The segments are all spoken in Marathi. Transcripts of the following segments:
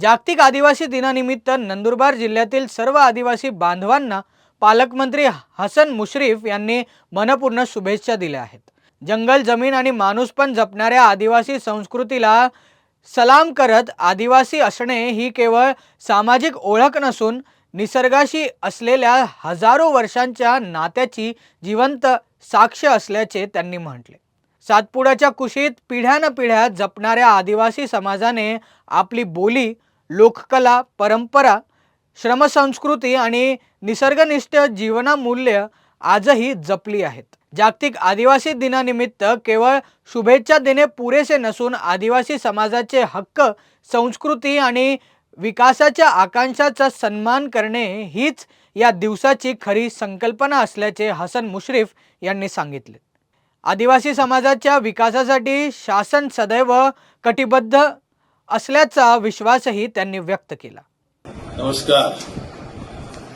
जागतिक आदिवासी दिनानिमित्त नंदुरबार जिल्ह्यातील सर्व आदिवासी बांधवांना पालकमंत्री हसन मुश्रीफ यांनी मनपूर्ण शुभेच्छा दिल्या आहेत। जंगल, जमीन आणि माणूसपण जपणाऱ्या आदिवासी संस्कृतीला सलाम करत आदिवासी असणे ही केवळ सामाजिक ओळख नसून निसर्गाशी असलेल्या हजारो वर्षांच्या नात्याची जिवंत साक्ष असल्याचे त्यांनी म्हटले। सातपुड्याच्या कुशीत पिढ्यानपिढ्या जपणाऱ्या आदिवासी समाजाने आपली बोली, लोककला, परंपरा, श्रमसंस्कृती आणि निसर्गनिष्ठ जीवनमूल्य आजही जपली आहेत। जागतिक आदिवासी दिनानिमित्त केवळ शुभेच्छा देणे पुरेसे नसून आदिवासी समाजाचे हक्क, संस्कृती आणि विकासाच्या आकांक्षांचा सन्मान करणे हीच या दिवसाची खरी संकल्पना असल्याचे हसन मुश्रीफ यांनी सांगितले। आदिवासी समाजाच्या विकासासाठी शासन सदैव कटिबद्ध असल्याचा विश्वासही त्यांनी व्यक्त केला। नमस्कार,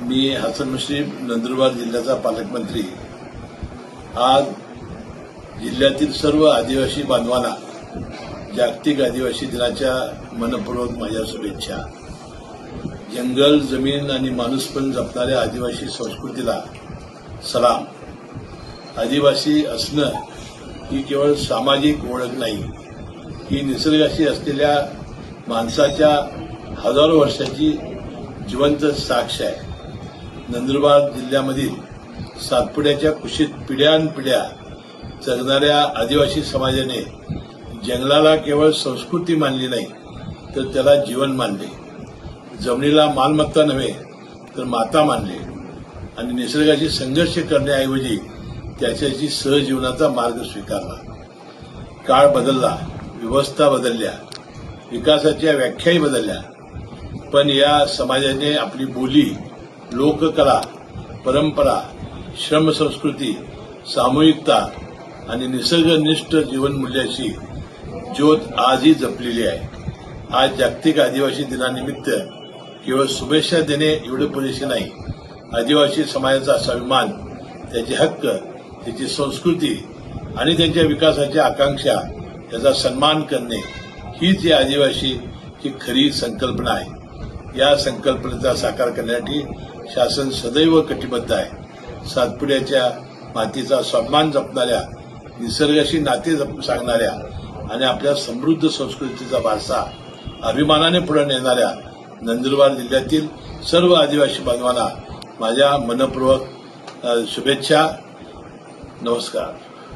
मी हसन मुश्रीफ, नंदुरबार जिल्ह्याचा पालकमंत्री। आज जिल्ह्यातील सर्व आदिवासी बांधवांना जागतिक आदिवासी दिनाच्या मनपूर्वक माझ्या शुभेच्छा। जंगल, जमीन आणि माणूसपण जपणाऱ्या आदिवासी संस्कृतीला सलाम। आदिवासी असणं ही केवळ सामाजिक ओळख नाही, ही निसर्गाशी असलेल्या माणसाच्या हजारो वर्षाची जिवंत साक्ष आहे। नंदुरबार जिल्ह्यामधील सातपुड्याच्या कुशीत पिढ्यानपिढ्या जगणाऱ्या आदिवासी समाजाने जंगलाला केवळ संस्कृती मानली नाही, तर त्याला जीवन मानले। जमिनीला मालमत्ता नव्हे तर माता मानले आणि निसर्गाशी संघर्ष करण्याऐवजी त्याच्याशी सहजीवनाचा मार्ग स्वीकारला। काळ बदलला, व्यवस्था बदलल्या, विकासाच्या व्याख्याही बदलल्या, पण या समाजाने आपली बोली, लोककला, परंपरा, श्रमसंस्कृती, सामूहिकता आणि निसर्गनिष्ठ जीवनमूल्याची ज्योत आजही जपलेली आहे। आज जागतिक आदिवासी दिनानिमित्त केवळ शुभेच्छा देणे एवढे पुरेसे नाही, आदिवासी समाजाचा स्वाभिमान, त्याचे हक्क, त्याची संस्कृती आणि त्यांच्या विकासाच्या आकांक्षा याचा सन्मान करणे हीच या आदिवासीची खरी संकल्पना आहे। या संकल्पनेचा साकार करण्यासाठी शासन सदैव कटिबद्ध आहे। सातपुड्याच्या मातीचा स्वाभिमान जपणाऱ्या, निसर्गाशी नाते सांगणाऱ्या आणि आपल्या समृद्ध संस्कृतीचा वारसा अभिमानाने पुढे नेणाऱ्या नंदुरबार जिल्ह्यातील सर्व आदिवासी बांधवांना माझ्या मनपूर्वक शुभेच्छा। नमस्कार।